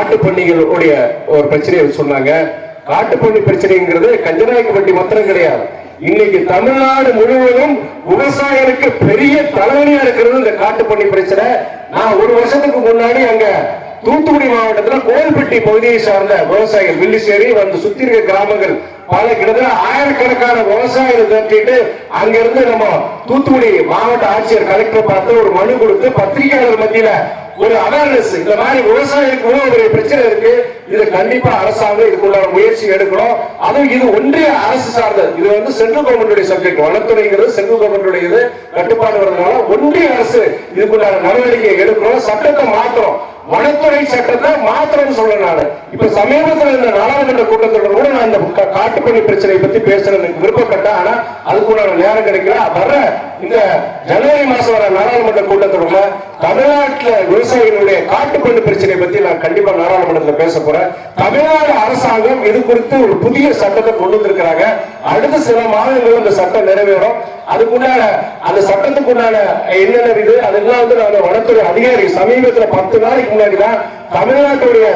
காட்டுப்பன்னிகளுடைய ஒரு பிரச்சனையை சொன்னாங்க. காட்டுப்பன்னி பிரச்சனைங்கிறது கஞ்சநாயக்கம்பட்டி மாத்திரம் கிடையாது. இன்னைக்கு தமிழ்நாடு முழுவதும் விவசாயிகளுக்கு பெரிய தலைவலியா இருக்கிறது இந்த காட்டுப்பன்னி பிரச்சனை. நான் ஒரு வருஷத்துக்கு முன்னாடி அங்க தூத்துக்குடி மாவட்டத்தில் கோயில்பட்டி பகுதியை சார்ந்த விவசாயிகள் வில்லிசேரி வந்து சுத்தி இருக்க கிராமங்கள் பல கிட்டத்தட்ட ஆயிரக்கணக்கான விவசாயிகள் தட்டிட்டு அங்கிருந்து நம்ம தூத்துக்குடி மாவட்ட ஆட்சியர் கலெக்டர் பார்த்து ஒரு மனு கொடுத்து பத்திரிகையாளர் மத்தியில ஒரு அவேர்னஸ், இந்த மாதிரி விவசாயிகளுக்கு ஒரு பிரச்சனை இருக்கு, இது கண்டிப்பா அரசாங்கம் இதுக்குள்ள முயற்சி எடுக்கணும். அதுவும் இது ஒன்றிய அரசு சார்ந்தது. இது வந்து சென்ட்ரல் கவர்மெண்டுடைய சப்ஜெக்ட். வனத்துறைங்கிறது சென்ட்ரல் கவர்மெண்டுடைய இது கட்டுப்பாடு வருவதனால ஒன்றிய அரசு இதுக்குள்ள நடவடிக்கை எடுக்கணும், சட்டத்தை மாற்றணும். வனத்துறை சட்டத்தை மாத்திரம் சொல்றேன். இப்ப சமீபத்தில் இந்த நாடாளுமன்ற கூட்டத்தொடர் கூட நான் இந்த காட்டுப்பன்னி பிரச்சனையை பத்தி பேசுறதுக்கு விருப்பப்பட்டேன். ஆனா அதுக்குள்ள நேரம் கிடைக்கல. வர்ற இந்த ஜனவரி மாசம் வர நாடாளுமன்ற கூட்டத்தொடர்ல தமிழ்நாட்டில் விவசாயிகளுடைய காட்டுப்பன்னி பிரச்சனையை பத்தி நான் கண்டிப்பா நாடாளுமன்றத்தில் பேச போறேன். தமிழ்நாடு அரசாங்கம் இது குறித்து ஒரு புதிய சட்டத்தை கொண்டு வந்திருக்கிறாங்க. அடுத்த சில மாதங்களும் இந்த சட்டம் நிறைவேறும். அதுக்குண்டான அந்த சட்டத்துக்குண்டான என்னென்ன இது அதெல்லாம் வந்து நான் வனத்துறை அதிகாரி சமீபத்தில் 10 நாளைக்கு முன்னாடிதான் தமிழ்நாட்டுடைய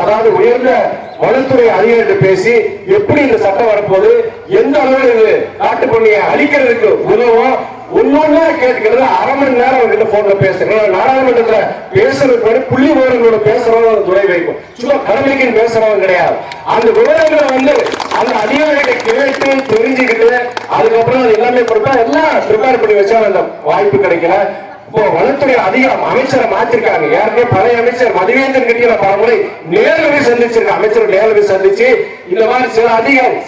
அதாவது உயர்ந்த வனத்துறை அதிகாரிகிட்ட பேசி எப்படி இந்த சட்டம் வரப்போகுது, எந்த அளவில் இது காட்டுப்பன்னியை அழிக்கிறதுக்கு உதவும் ஒன்னொன்னா கேட்கிறது. அரை மணி நேரம் அவர்கிட்ட போன்ல பேசுறேன். நாடாளுமன்றத்துல பேசுறதுக்கு புள்ளி விவரங்களோட பேசுறவங்க துணை வைக்கும். சும்மா கடமைக்கு பேசுறவங்க கிடையாது. அந்த விவரங்களை வந்து அந்த அதிகாரிகளை கேட்டு தெரிஞ்சுக்கிட்டு அதுக்கப்புறம் அது எல்லாமே கொடுத்தா எல்லாம் ப்ரிப்பேர் பண்ணி வச்சா அந்த வாய்ப்பு கிடைக்கல. இப்போ வனத்துறை அமைச்சரை மாத்திருக்காங்க. யாருக்கே பழைய அமைச்சர் மதிவேந்தன் கிட்ட பல முறை நேரடி சந்திச்சிருக்க அமைச்சர் நேரடி சந்திச்சு இந்த மாதிரி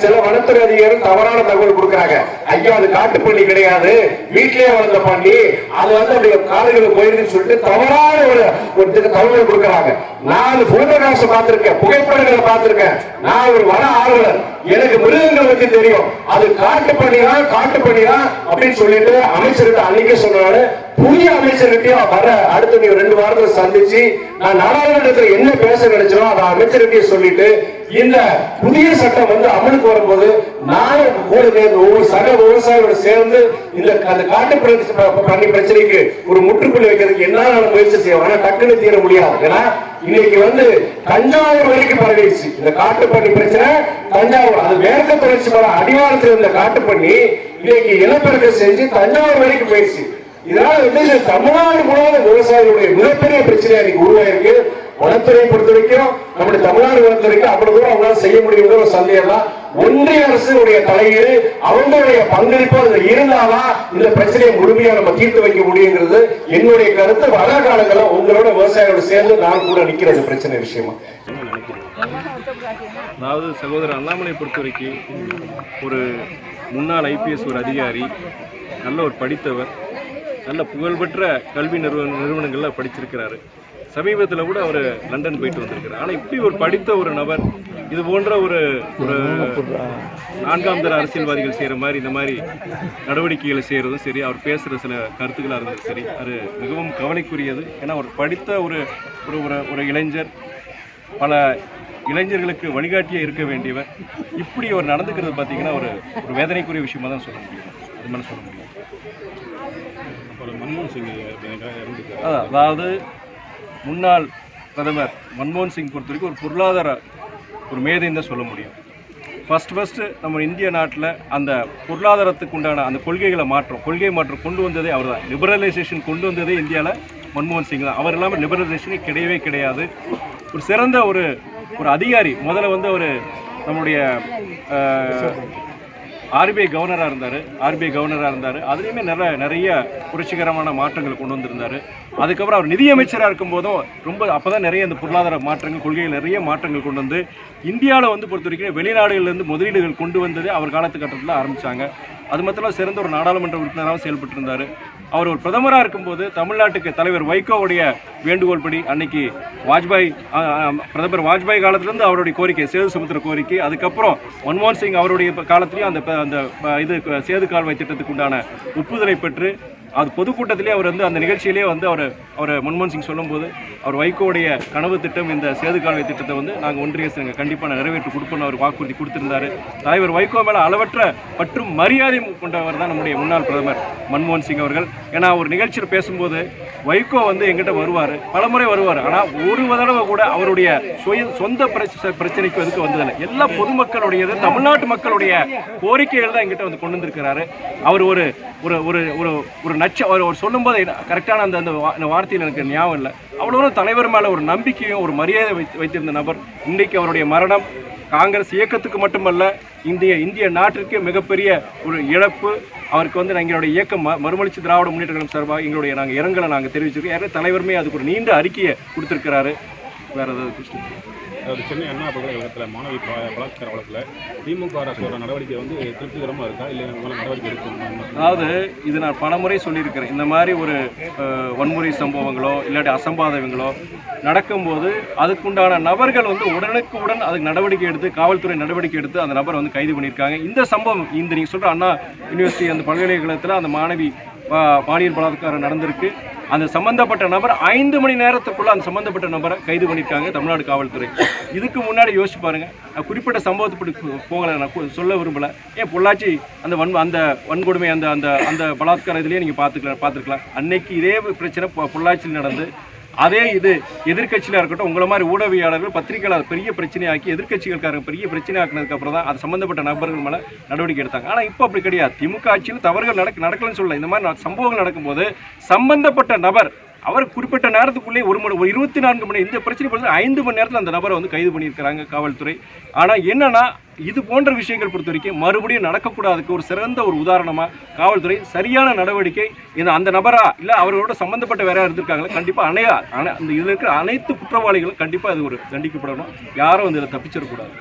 சில வனத்துறை அதிகாரிகள் தவறான தகவல் கொடுக்கறாங்க. ஐயா அது காட்டுப்பன்னி கிடையாது, வீட்டிலேயே வளர்ந்த பண்ணி, அது வந்து அப்படி காடுகளுக்கு போயிருக்குன்னு சொல்லிட்டு தவறான ஒரு தகவல் கொடுக்கறாங்க. நான் போட்டோகிராஃப்ஸ் பார்த்திருக்கேன், புகைப்படங்களை பார்த்திருக்கேன். நான் ஒரு வன ஆர்வலர், எனக்கு மிருகங்கள் பத்தி தெரியும். அது காட்டுப்பன்னிதான் அப்படின்னு சொல்லிட்டு அமைச்சர்கிட்ட அன்னைக்கே சொன்னாரு. புதிய அமைச்சர்கிட்டயும் வர அடுத்த 2 வாரத்துல சந்திச்சு நான் நாடாளுமன்றத்தில் என்ன பேச நினைச்சோம் அதை அமைச்சர்கிட்டயே சொல்லிட்டு இந்த புதிய சட்டம் வந்து அமலுக்கு வரும்போது நானும் கூட ஒவ்வொரு சக விவசாயியோட சேர்ந்து இந்த அந்த காட்டுப்பன்னி பிரச்சனைக்கு ஒரு முற்றுப்புள்ளி வைக்கிறதுக்கு என்ன முயற்சி செய்வோம். ஆனா டக்குன்னு தீர முடியாது. ஏன்னா இன்னைக்கு வந்து தஞ்சாவூர் வரைக்கும் பரவிடுச்சு இந்த காட்டுப்பன்னி பிரச்சனை. தஞ்சாவூர் அது மேற்கு தொடர்ச்சி மலை அடிவாரத்தில் இருந்த காட்டுப்பன்னி இன்னைக்கு இனப்பெருக்கம் செஞ்சு தஞ்சாவூர் வரைக்கும் போயிடுச்சு. இதனால வந்து தமிழ்நாடு முழுவதும் விவசாயிகளுடைய மிகப்பெரிய பிரச்சனை இன்னைக்கு உருவாயிருக்கு. வனத்துறை பொறுத்த வரைக்கும் நம்முடைய தமிழ்நாடு வனத்துறைக்கு அவ்வளவு தூரம் அவங்களால செய்ய முடியுங்கிற ஒரு சந்தேகம் தான். ஒன்றிய அரசுடைய தலையீடு அவங்களுடைய பங்களிப்பு அதுல இருந்தாதான் இந்த பிரச்சனையை முழுமையா நம்ம தீர்த்து வைக்க முடியுங்கிறது என்னுடைய கருத்து. வர காலங்களில் உங்களோட விவசாயிகளோட சேர்ந்து நான் கூட நிக்கிறது பிரச்சனை விஷயமா. அதாவது சகோதரர் அண்ணாமலை பொறுத்த வரைக்கும் ஒரு முன்னாள் IPS ஒரு அதிகாரி, நல்ல ஒரு படித்தவர், நல்ல புகழ்பெற்ற கல்வி நிறுவனங்களில் படிச்சிருக்கிறாரு. சமீபத்தில் கூட அவர் லண்டன் போயிட்டு வந்திருக்கிறார். ஆனால் இப்படி ஒரு படித்த ஒரு நபர் இது போன்ற ஒரு 4ஆம் தர அரசியல்வாதிகள் செய்கிற மாதிரி இந்த மாதிரி நடவடிக்கைகளை செய்கிறதும் சரி, அவர் பேசுகிற சில கருத்துக்களாக இருந்தது சரி, அது மிகவும் கவலைக்குரியது. ஏன்னா ஒரு படித்த ஒரு இளைஞர், பல இளைஞர்களுக்கு வழிகாட்டியாக இருக்க வேண்டியவர் இப்படி அவர் நடந்துக்கிறது பார்த்தீங்கன்னா ஒரு வேதனைக்குரிய விஷயமா தான் சொல்ல முடியும். அது மாதிரி சொல்ல முடியும். மன்மோகன் சிங் அதாவது முன்னாள் பிரதமர் மன்மோகன் சிங் பொறுத்த வரைக்கும் ஒரு பொருளாதார ஒரு மேதைன்னு தான் சொல்ல முடியும். ஃபஸ்ட்டு நம்ம இந்திய நாட்டில் அந்த பொருளாதாரத்துக்கு உண்டான அந்த கொள்கை மாற்றம் கொண்டு வந்ததே அவர் தான். லிபரலைசேஷன் கொண்டு வந்ததே இந்தியாவில் மன்மோகன் சிங் தான். அவர் இல்லாமல் லிபரலைசேஷனே கிடையாது. ஒரு சிறந்த ஒரு அதிகாரி. முதல்ல வந்து அவர் நம்முடைய RBI கவர்னராக இருந்தார். அதுலேயுமே நிறைய புரட்சிகரமான மாற்றங்கள் கொண்டு வந்திருந்தார். அதுக்கப்புறம் அவர் நிதியமைச்சராக இருக்கும்போதும் அப்போ தான் நிறைய இந்த பொருளாதார மாற்றங்கள், கொள்கைகள் நிறைய மாற்றங்கள் கொண்டு வந்து இந்தியாவில் வந்து பொறுத்த வரைக்கும் வெளிநாடுகளிலிருந்து முதலீடுகள் கொண்டு வந்தது அவர் காலத்துக்கட்டத்தில் ஆரம்பித்தாங்க. அது மட்டும் சிறந்த ஒரு நாடாளுமன்ற உறுப்பினராக செயல்பட்டிருந்தார். அவர் ஒரு பிரதமராக இருக்கும்போது தமிழ்நாட்டுக்கு தலைவர் வைகோவுடைய வேண்டுகோள் படி அன்னைக்கு பிரதமர் வாஜ்பாய் காலத்திலேருந்து அவருடைய கோரிக்கை சேது சமுத்திர கோரிக்கை, அதுக்கப்புறம் மன்மோகன் சிங் அவருடைய காலத்திலையும் அந்த சேது கால்வாய் திட்டத்துக்கு உண்டான ஒப்புதலை பெற்று அது பொதுக்கூட்டத்திலே அவர் வந்து அந்த நிகழ்ச்சியிலே வந்து அவர் மன்மோகன் சிங் சொல்லும்போது அவர் வைகோவுடைய கனவு திட்டம் இந்த சேது கால்வாய் திட்டத்தை வந்து நாங்கள் ஒன்றிய அரசு கண்டிப்பாக நிறைவேற்றி கொடுப்போம்னு அவர் வாக்குறுதி கொடுத்திருந்தாரு. தலைவர் வைகோ மேலே அளவற்ற மற்றும் மரியாதை கொண்டவர் தான் நம்முடைய முன்னாள் பிரதமர் மன்மோகன் சிங் அவர்கள். ஏன்னா ஒரு நிகழ்ச்சியில் பேசும்போது வைகோ வந்து எங்கிட்ட வருவார், பலமுறை வருவார், ஆனால் ஒரு தடவை கூட அவருடைய சொந்த பிரச்சனைக்கு எதுக்கு வந்ததில்லை. எல்லா பொதுமக்களுடையது, தமிழ்நாட்டு மக்களுடைய கோரிக்கைகள் தான் எங்கிட்ட வந்து கொண்டு வந்திருக்கிறாரு. அவர் ஒரு ஒரு ஒரு ஒரு ஒரு நச்சு அவர் சொல்லும்போது கரெக்டான அந்த வார்த்தையில் எனக்கு ஞாபகம் இல்லை. அவ்வளோ தலைவர் மேலே ஒரு நம்பிக்கையும் ஒரு மரியாதை வைத்திருந்த நபர். இன்றைக்கு அவருடைய மரணம் காங்கிரஸ் இயக்கத்துக்கு மட்டுமல்ல, இந்திய நாட்டிற்கு மிகப்பெரிய ஒரு இழப்பு. அவருக்கு வந்து எங்களுடைய இயக்கம் மறுமலர்ச்சி திராவிட முன்னேற்ற கழகம் சார்பாக எங்களுடைய இரங்கலை நாங்கள் தெரிவிச்சிருக்கோம். யாரும் தலைவருமே அதுக்கு ஒரு நீண்ட அறிக்கையை கொடுத்துருக்கிறாரு. வேற ஏதாவது அதாவது சென்னை அண்ணா பல்கலைக்கழகத்தில் மாணவி பலாத்கார வழக்கில் திமுக அரசோட நடவடிக்கை வந்து திருப்திகரமாக இருக்கா, இல்லை நடவடிக்கை எடுக்கணும்? அதாவது இது நான் பலமுறை சொல்லியிருக்கிறேன். இந்த மாதிரி ஒரு வன்முறை சம்பவங்களோ இல்லாட்டி அசம்பாதங்களோ நடக்கும்போது அதுக்குண்டான நபர்கள் வந்து உடனுக்குடன் அதுக்கு நடவடிக்கை எடுத்து, காவல்துறை நடவடிக்கை எடுத்து அந்த நபரை வந்து கைது பண்ணியிருக்காங்க. இந்த சம்பவம் இந்த நீங்கள் சொல்கிற அண்ணா யூனிவர்சிட்டி அந்த பல்கலைக்கழகத்தில் அந்த மாணவி பாலியல் பலாத்காரம் நடந்திருக்கு. அந்த சம்பந்தப்பட்ட நபர் 5 மணி நேரத்துக்குள்ள அந்த சம்பந்தப்பட்ட நபரை கைது பண்ணியிருக்காங்க தமிழ்நாடு காவல்துறை. இதுக்கு முன்னாடி யோசிச்சு பாருங்க, குறிப்பிட்ட சம்பவத்தை போகலை, நான் சொல்ல விரும்பல. ஏன் பொள்ளாச்சி அந்த வன்கொடுமை அந்த பலாத்கார இதுலேயே நீங்கள் பார்த்துருக்கலாம். அன்னைக்கு இதே பிரச்சனை பொள்ளாச்சியில் நடந்து அதே இது எதிர்கட்சியில் இருக்கட்டும், உங்களை மாதிரி ஊடகவியாளர்கள் பத்திரிகையாளர் பெரிய பிரச்சனையாக்கி எதிர்கட்சிகளுக்காரங்க பெரிய பிரச்சனை ஆக்கினதுக்கு அப்புறம் தான் அது சம்பந்தப்பட்ட நபர்கள் மேலே நடவடிக்கை எடுத்தாங்க. ஆனால் இப்போ அப்படி கிடையாது. திமுக ஆட்சியில் தவறுகள் நடக்கலன்னு சொல்லல. இந்த மாதிரி சம்பவங்கள் நடக்கும்போது சம்பந்தப்பட்ட நபர் அவர் குறிப்பிட்ட நேரத்துக்குள்ளே ஒரு 24 மணி இந்த பிரச்சனை 5 மணி நேரத்தில் அந்த நபரை வந்து கைது பண்ணியிருக்கிறாங்க காவல்துறை. ஆனால் என்னன்னா இது போன்ற விஷயங்கள் பொறுத்த வரைக்கும் மறுபடியும் நடக்கக்கூடாதுக்கு ஒரு சிறந்த ஒரு உதாரணமாக காவல்துறை சரியான நடவடிக்கை அந்த நபரா இல்லை அவர்களோட சம்பந்தப்பட்ட வேற இருந்திருக்காங்களா, கண்டிப்பாக அந்த இதில் இருக்கிற அனைத்து குற்றவாளிகளும் கண்டிப்பாக அது ஒரு தண்டிக்கப்படணும். யாரும் வந்து இதில் தப்பிச்சிடக்கூடாது.